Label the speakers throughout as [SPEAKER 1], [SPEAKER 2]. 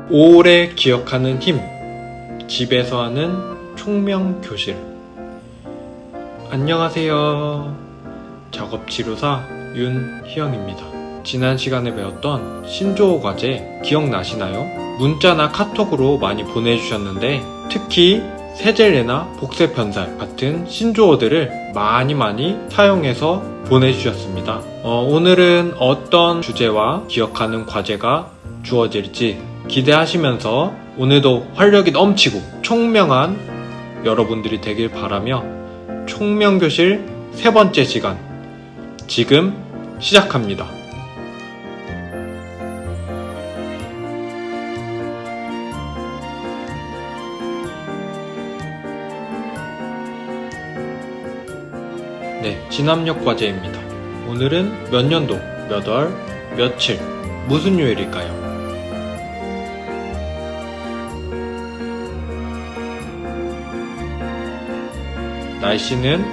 [SPEAKER 1] 오래 기억하는 힘, 집에서 하는 총명교실. 안녕하세요. 작업치료사 윤희영입니다. 지난 시간에 배웠던 신조어 과제 기억나시나요? 문자나 카톡으로 많이 보내주셨는데 특히 세젤레나 복세편살 같은 신조어들을 많이 사용해서 보내주셨습니다. 오늘은 어떤 주제와 기억하는 과제가 주어질지 기대하시면서 오늘도 활력이 넘치고 총명한 여러분들이 되길 바라며 총명교실 3번째 시간 지금 시작합니다. 네, 진압력 과제입니다. 오늘은 몇 년도, 몇 월, 며칠, 무슨 요일일까요? 날씨는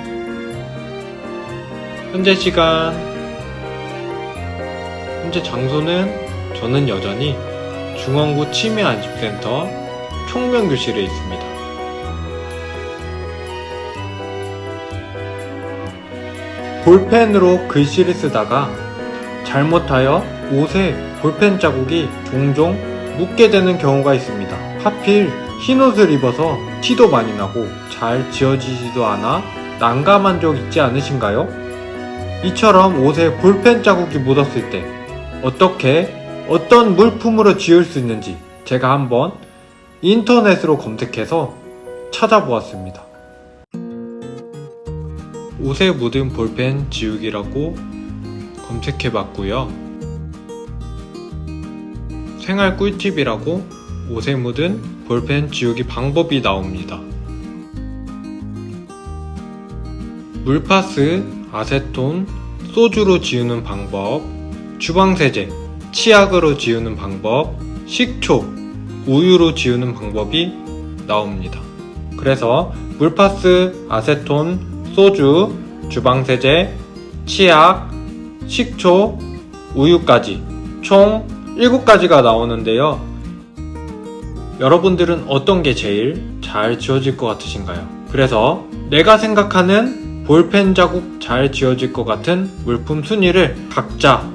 [SPEAKER 1] 현재 시간, 현재 장소는 저는 여전히 중원구 치매안심센터 총명교실에 있습니다. 볼펜으로 글씨를 쓰다가 잘못하여 옷에 볼펜 자국이 종종 묻게 되는 경우가 있습니다. 하필 흰 옷을 입어서 티도 많이 나고 잘 지워지지도 않아 난감한 적 있지 않으신가요? 이처럼 옷에 볼펜 자국이 묻었을 때 어떤 물품으로 지울 수 있는지 제가 한번 인터넷으로 검색해서 찾아보았습니다. 옷에 묻은 볼펜 지우기라고 검색해봤고요. 생활 꿀팁이라고 옷에 묻은 볼펜 지우기 방법이 나옵니다. 물파스, 아세톤, 소주로 지우는 방법, 주방세제, 치약으로 지우는 방법, 식초, 우유로 지우는 방법이 나옵니다. 그래서 물파스, 아세톤, 소주, 주방세제, 치약, 식초, 우유까지 총 7가지가 나오는데요. 여러분들은 어떤 게 제일 잘 지워질 것 같으신가요? 그래서 내가 생각하는 볼펜 자국 잘 지워질 것 같은 물품 순위를 각자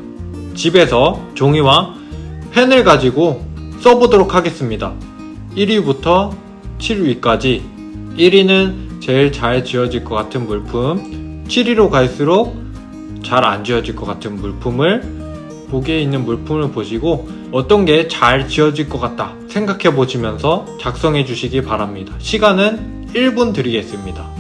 [SPEAKER 1] 집에서 종이와 펜을 가지고 써보도록 하겠습니다. 1위부터 7위까지 1위는 제일 잘 지워질 것 같은 물품, 7위로 갈수록 잘 안 지워질 것 같은 물품을 보기에 있는 물품을 보시고 어떤 게 잘 지워질 것 같다 생각해 보시면서 작성해 주시기 바랍니다. 시간은 1분 드리겠습니다.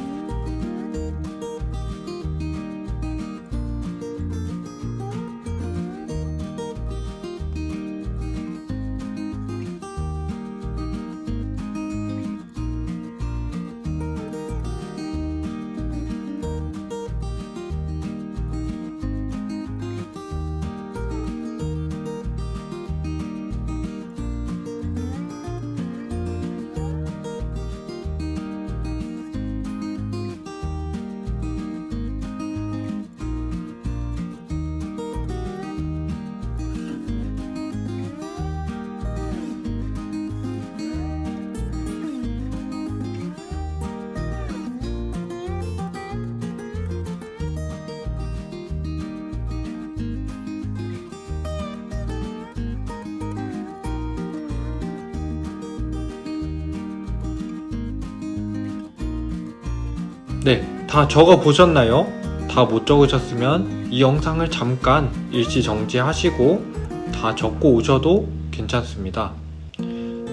[SPEAKER 1] 네, 다 적어 보셨나요? 다 못 적으셨으면 이 영상을 잠깐 일시 정지하시고 다 적고 오셔도 괜찮습니다.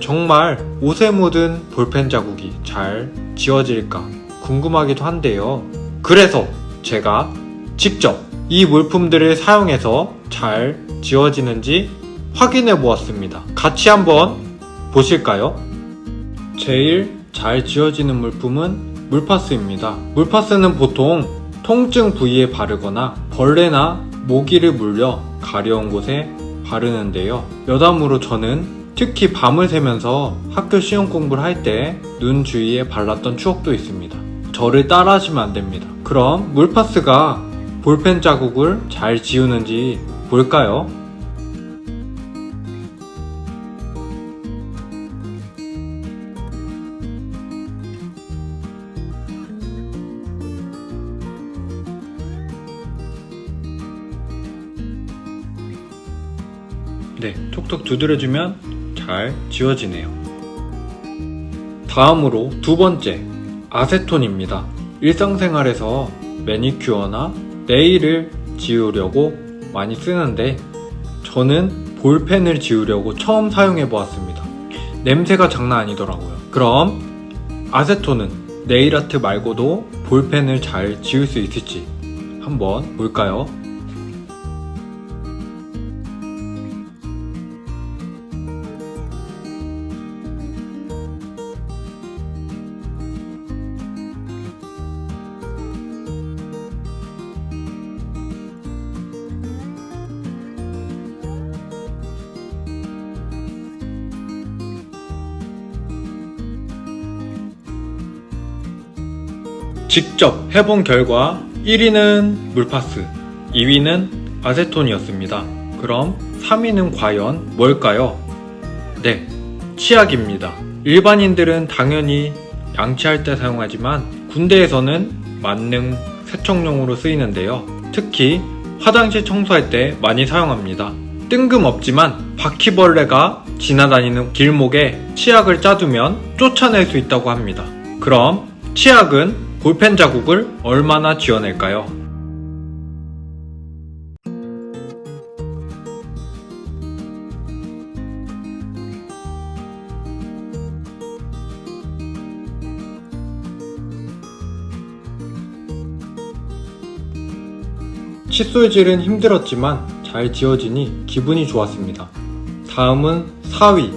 [SPEAKER 1] 정말 옷에 묻은 볼펜 자국이 잘 지워질까 궁금하기도 한데요. 그래서 제가 직접 이 물품들을 사용해서 잘 지워지는지 확인해 보았습니다. 같이 한번 보실까요? 제일 잘 지워지는 물품은 물파스입니다. 물파스는 보통 통증 부위에 바르거나 벌레나 모기를 물려 가려운 곳에 바르는데요. 여담으로 저는 특히 밤을 새면서 학교 시험 공부를 할 때 눈 주위에 발랐던 추억도 있습니다. 저를 따라 하시면 안 됩니다. 그럼 물파스가 볼펜 자국을 잘 지우는지 볼까요? 네, 톡톡 두드려주면 잘 지워지네요. 다음으로 두 번째, 아세톤입니다. 일상생활에서 매니큐어나 네일을 지우려고 많이 쓰는데 저는 볼펜을 지우려고 처음 사용해 보았습니다. 냄새가 장난 아니더라고요. 그럼 아세톤은 네일아트 말고도 볼펜을 잘 지울 수 있을지 한번 볼까요? 직접 해본 결과 1위는 물파스, 2위는 아세톤이었습니다. 그럼 3위는 과연 뭘까요? 네, 치약입니다. 일반인들은 당연히 양치할 때 사용하지만 군대에서는 만능 세척용으로 쓰이는데요. 특히 화장실 청소할 때 많이 사용합니다. 뜬금없지만 바퀴벌레가 지나다니는 길목에 치약을 짜두면 쫓아낼 수 있다고 합니다. 그럼 치약은 볼펜 자국을 얼마나 지워낼까요? 칫솔질은 힘들었지만 잘 지워지니 기분이 좋았습니다. 다음은 4위,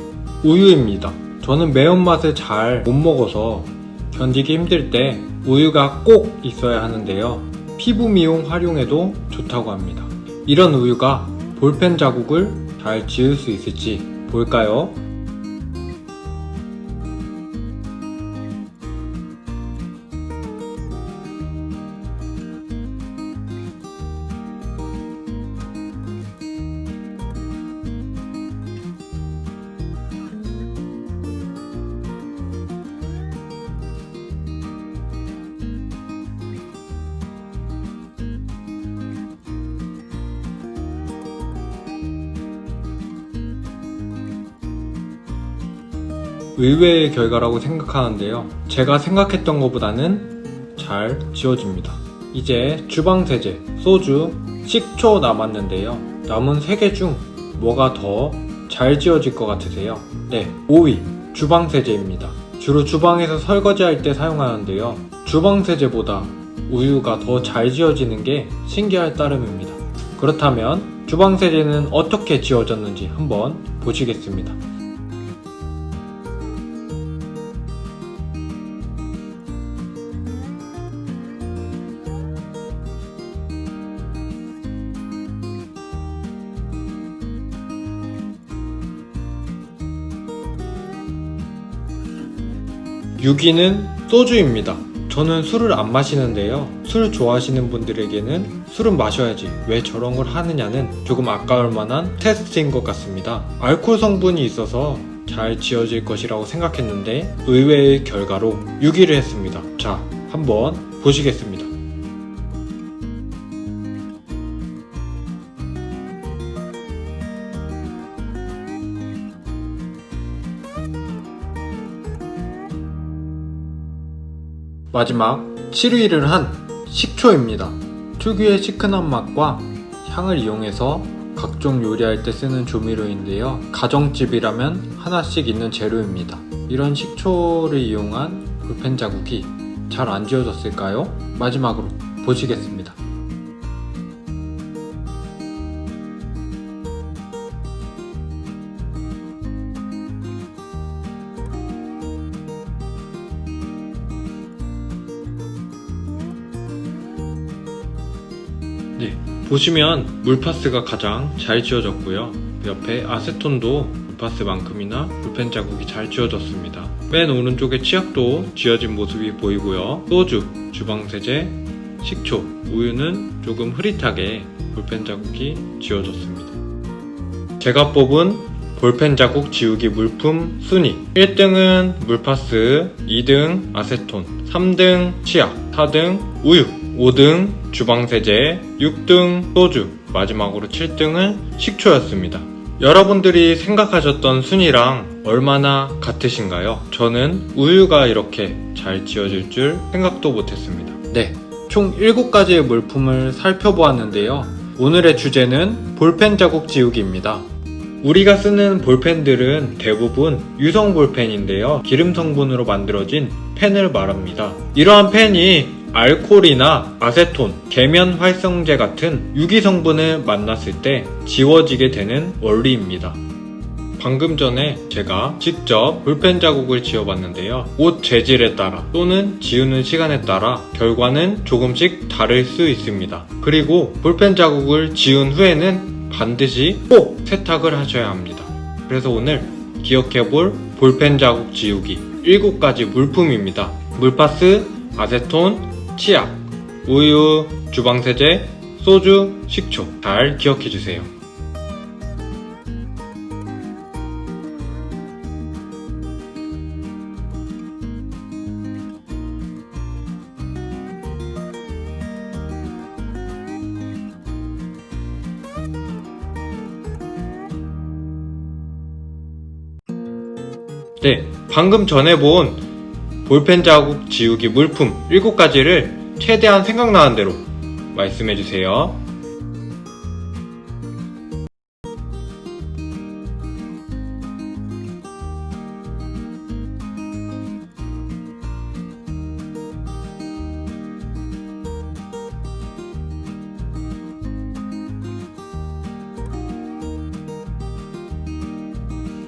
[SPEAKER 1] 우유입니다. 저는 매운맛을 잘 못 먹어서 견디기 힘들 때 우유가 꼭 있어야 하는데요. 피부 미용 활용에도 좋다고 합니다. 이런 우유가 볼펜 자국을 잘 지울 수 있을지 볼까요? 의외의 결과라고 생각하는데요. 제가 생각했던 것보다는 잘 지워집니다. 이제 주방세제, 소주, 식초 남았는데요. 남은 3개 중 뭐가 더 잘 지워질 것 같으세요? 네, 5위 주방세제입니다. 주로 주방에서 설거지할 때 사용하는데요. 주방세제보다 우유가 더 잘 지워지는 게 신기할 따름입니다. 그렇다면 주방세제는 어떻게 지워졌는지 한번 보시겠습니다. (6위는) 소주입니다. 저는 술을 안 마시는데요. 술 좋아하시는 분들에게는 술은 마셔야지 왜 저런 걸 하느냐는 조금 아까울 만한 테스트인 것 같습니다. 알코올 성분이 있어서 잘 지워질 것이라고 생각했는데 의외의 결과로 6위를 했습니다. 자, 한번 보시겠습니다. 마지막 7위를 한 식초입니다. 특유의 시큰한 맛과 향을 이용해서 각종 요리할 때 쓰는 조미료인데요. 가정집이라면 하나씩 있는 재료입니다. 이런 식초를 이용한 볼펜 자국이 잘 안 지워졌을까요? 마지막으로 보시겠습니다. 네, 보시면 물파스가 가장 잘 지워졌고요. 옆에 아세톤도 물파스만큼이나 볼펜 자국이 잘 지워졌습니다. 맨 오른쪽에 치약도 지워진 모습이 보이고요. 소주, 주방세제, 식초, 우유는 조금 흐릿하게 볼펜 자국이 지워졌습니다. 제가 뽑은 볼펜 자국 지우기 물품 순위: 1등은 물파스, 2등 아세톤, 3등 치약, 4등 우유, 5등 주방세제, 6등 소주, 마지막으로 7등은 식초였습니다. 여러분들이 생각하셨던 순위랑 얼마나 같으신가요? 저는 우유가 이렇게 잘 지워질 줄 생각도 못했습니다. 네, 총 7가지의 물품을 살펴보았는데요. 오늘의 주제는 볼펜 자국 지우기입니다. 우리가 쓰는 볼펜들은 대부분 유성 볼펜인데요. 기름 성분으로 만들어진 펜을 말합니다. 이러한 펜이 알코올이나 아세톤, 계면 활성제 같은 유기 성분을 만났을 때 지워지게 되는 원리입니다. 방금 전에 제가 직접 볼펜 자국을 지워봤는데요. 옷 재질에 따라 또는 지우는 시간에 따라 결과는 조금씩 다를 수 있습니다. 그리고 볼펜 자국을 지운 후에는 반드시 꼭 세탁을 하셔야 합니다. 그래서 오늘 기억해볼 볼펜 자국 지우기 7가지 물품입니다. 물파스, 아세톤, 치약, 우유, 주방세제, 소주, 식초 잘 기억해주세요. 네, 방금 전에 본 볼펜 자국 지우기 물품 7가지를 최대한 생각나는 대로 말씀해주세요.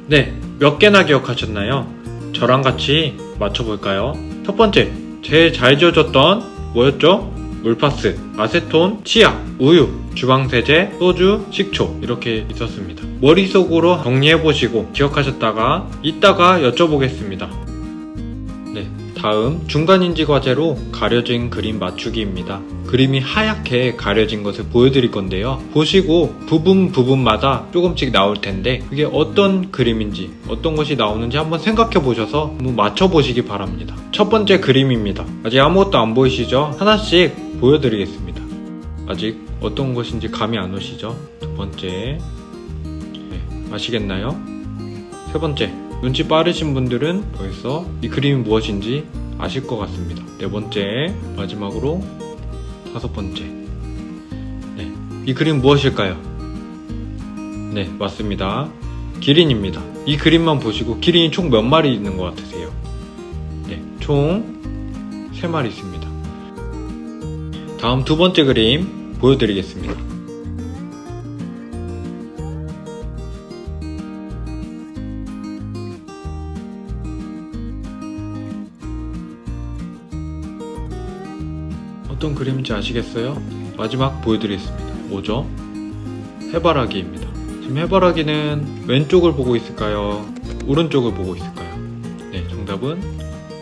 [SPEAKER 1] 네, 몇 개나 기억하셨나요? 저랑 같이 맞춰볼까요? 첫 번째, 제일 잘 지워졌던 뭐였죠? 물파스, 아세톤, 치약, 우유, 주방세제, 소주, 식초 이렇게 있었습니다. 머릿속으로 정리해보시고 기억하셨다가 이따가 여쭤보겠습니다. 네, 다음 중간인지 과제로 가려진 그림 맞추기입니다. 그림이 하얗게 가려진 것을 보여드릴 건데요. 보시고 부분마다 조금씩 나올 텐데 그게 어떤 그림인지 어떤 것이 나오는지 한번 생각해 보셔서 한번 맞춰보시기 바랍니다. 첫 번째 그림입니다. 아직 아무것도 안 보이시죠? 하나씩 보여드리겠습니다. 아직 어떤 것인지 감이 안 오시죠? 두 번째, 네, 아시겠나요? 세 번째, 눈치 빠르신 분들은 벌써 이 그림이 무엇인지 아실 것 같습니다. 네 번째, 마지막으로 다섯 번째. 네, 이 그림 무엇일까요? 네, 맞습니다. 기린입니다. 이 그림만 보시고 기린이 총 몇 마리 있는 것 같으세요? 네, 총 3마리 있습니다. 다음 두 번째 그림 보여드리겠습니다. 어떤 그림인지 아시겠어요? 마지막 보여드리겠습니다. 뭐죠? 해바라기입니다. 지금 해바라기는 왼쪽을 보고 있을까요? 오른쪽을 보고 있을까요? 네, 정답은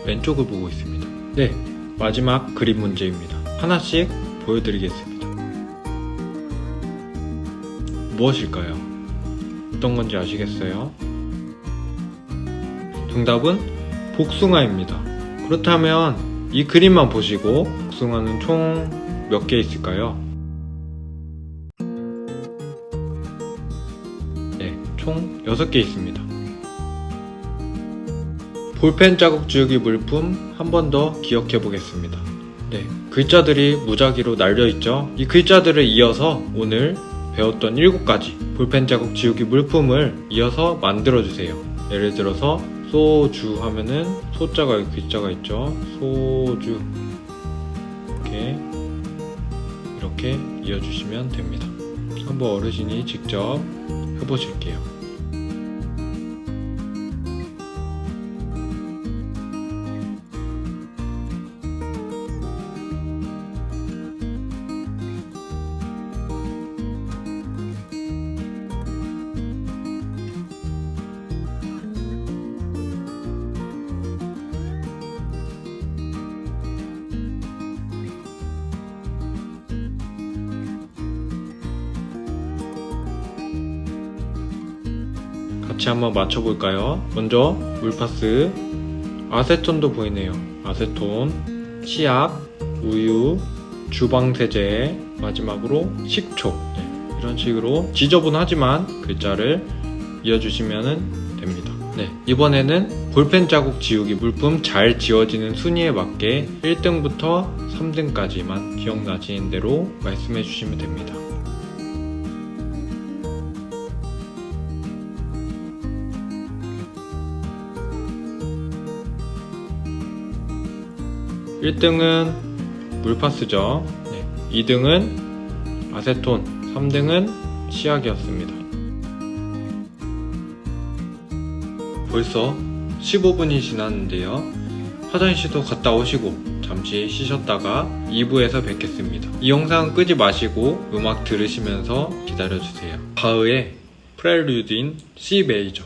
[SPEAKER 1] 왼쪽을 보고 있습니다. 네, 마지막 그림 문제입니다. 하나씩 보여드리겠습니다. 무엇일까요? 어떤 건지 아시겠어요? 정답은 복숭아입니다. 그렇다면 이 그림만 보시고 복숭아는 총 몇 개 있을까요? 네, 총 6개 있습니다. 볼펜 자국 지우기 물품 한 번 더 기억해 보겠습니다. 네, 글자들이 무작위로 날려있죠? 이 글자들을 이어서 오늘 배웠던 7가지 볼펜 자국 지우기 물품을 이어서 만들어주세요. 예를 들어서 소주 하면은 소자가 글자가 있죠. 소주 이렇게 이어주시면 됩니다. 한번 어르신이 직접 해보실게요. 같이 한번 맞춰볼까요? 먼저 물파스, 아세톤도 보이네요. 아세톤, 치약, 우유, 주방세제, 마지막으로 식초. 네, 이런 식으로 지저분하지만 글자를 이어주시면 됩니다. 네, 이번에는 볼펜 자국 지우기 물품 잘 지워지는 순위에 맞게 1등부터 3등까지만 기억나시는 대로 말씀해 주시면 됩니다. (1등은) 물파스죠. 네, (2등은) 아세톤, (3등은) 치약이었습니다. 벌써 15분이 지났는데요. 화장실도 갔다 오시고 잠시 쉬셨다가 2부에서 뵙겠습니다. 이 영상 끄지 마시고 음악 들으시면서 기다려주세요. 바흐의 프렐류드인 C 메이저.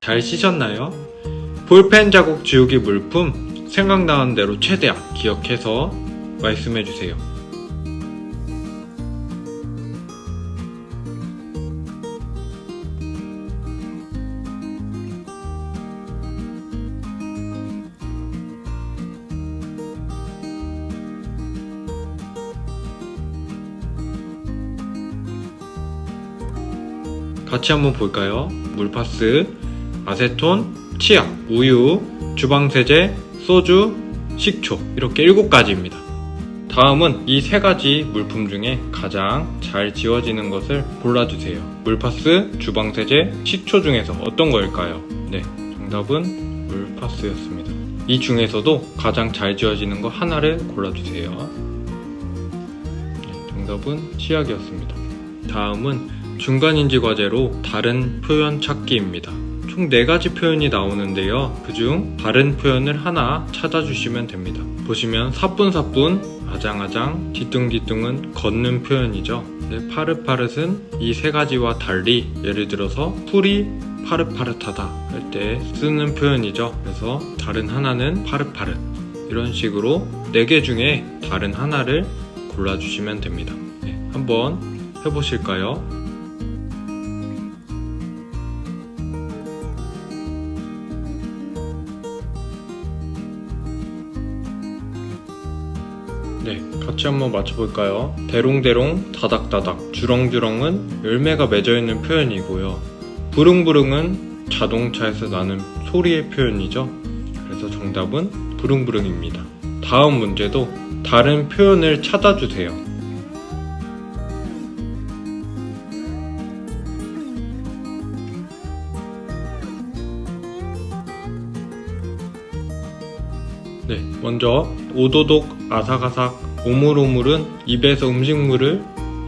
[SPEAKER 1] 잘 씻었나요? 볼펜 자국 지우기 물품 생각나는 대로 최대한 기억해서 말씀해주세요. 같이 한번 볼까요? 물파스, 아세톤, 치약, 우유, 주방세제, 소주, 식초 이렇게 7가지입니다. 다음은 이 3가지 물품 중에 가장 잘 지워지는 것을 골라주세요. 물파스, 주방세제, 식초 중에서 어떤 걸까요? 네, 정답은 물파스였습니다. 이 중에서도 가장 잘 지워지는 거 하나를 골라주세요. 네, 정답은 치약이었습니다. 다음은 중간인지 과제로 다른 표현 찾기입니다. 총 4가지 표현이 나오는데요. 그중 다른 표현을 하나 찾아주시면 됩니다. 보시면 사뿐사뿐, 아장아장, 뒤뚱뒤뚱은 걷는 표현이죠. 네, 파릇파릇은 이 3가지와 달리 예를 들어서 풀이 파릇파릇하다 할 때 쓰는 표현이죠. 그래서 다른 하나는 파릇파릇 이런 식으로 4개 중에 다른 하나를 골라주시면 됩니다. 네, 한번 해보실까요? 네, 같이 한번 맞춰볼까요? 대롱대롱, 다닥다닥, 주렁주렁은 열매가 맺어있는 표현이고요. 부릉부릉은 자동차에서 나는 소리의 표현이죠. 그래서 정답은 부릉부릉입니다. 다음 문제도 다른 표현을 찾아주세요. 네, 먼저 오도독, 아삭아삭, 오물오물은 입에서 음식물을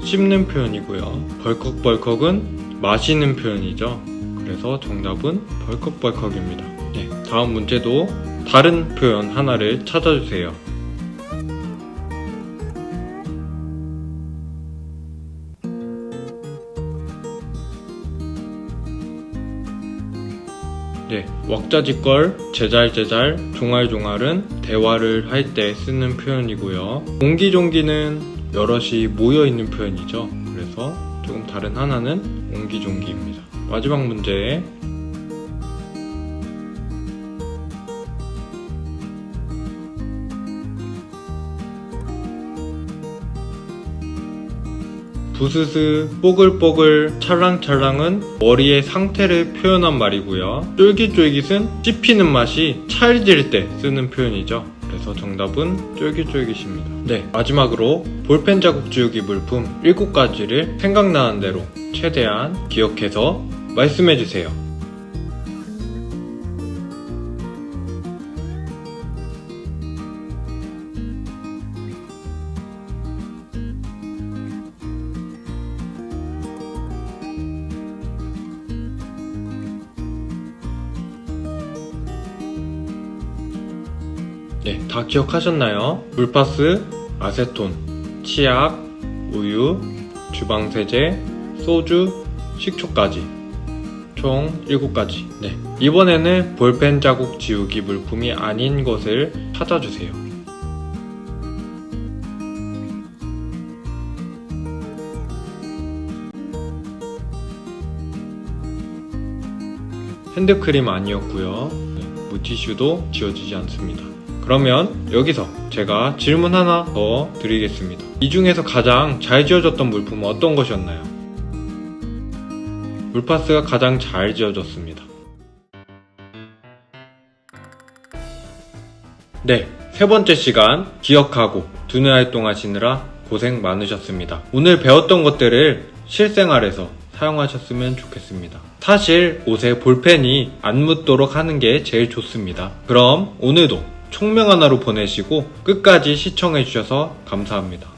[SPEAKER 1] 씹는 표현이고요. 벌컥벌컥은 마시는 표현이죠. 그래서 정답은 벌컥벌컥입니다. 네, 다음 문제도 다른 표현 하나를 찾아주세요. 네, 왁자지껄, 제잘제잘, 종알종알은 대화를 할 때 쓰는 표현이고요. 옹기종기는 여럿이 모여있는 표현이죠. 그래서 조금 다른 하나는 옹기종기입니다. 마지막 문제. 부스스, 뽀글뽀글, 찰랑찰랑은 머리의 상태를 표현한 말이고요. 쫄깃쫄깃은 씹히는 맛이 찰질 때 쓰는 표현이죠. 그래서 정답은 쫄깃쫄깃입니다. 네, 마지막으로 볼펜 자국 지우기 물품 7가지를 생각나는 대로 최대한 기억해서 말씀해주세요. 네, 다 기억하셨나요? 물파스, 아세톤, 치약, 우유, 주방세제, 소주, 식초까지 총 7가지. 네, 이번에는 볼펜 자국 지우기 물품이 아닌 것을 찾아주세요. 핸드크림 아니었고요. 네, 물티슈도 지워지지 않습니다. 그러면 여기서 제가 질문 하나 더 드리겠습니다. 이 중에서 가장 잘 지워졌던 물품은 어떤 것이었나요? 물파스가 가장 잘 지워졌습니다. 네, 3번째 시간 기억하고 두뇌 활동하시느라 고생 많으셨습니다. 오늘 배웠던 것들을 실생활에서 사용하셨으면 좋겠습니다. 사실 옷에 볼펜이 안 묻도록 하는 게 제일 좋습니다. 그럼 오늘도 총명 하나로 보내시고 끝까지 시청해주셔서 감사합니다.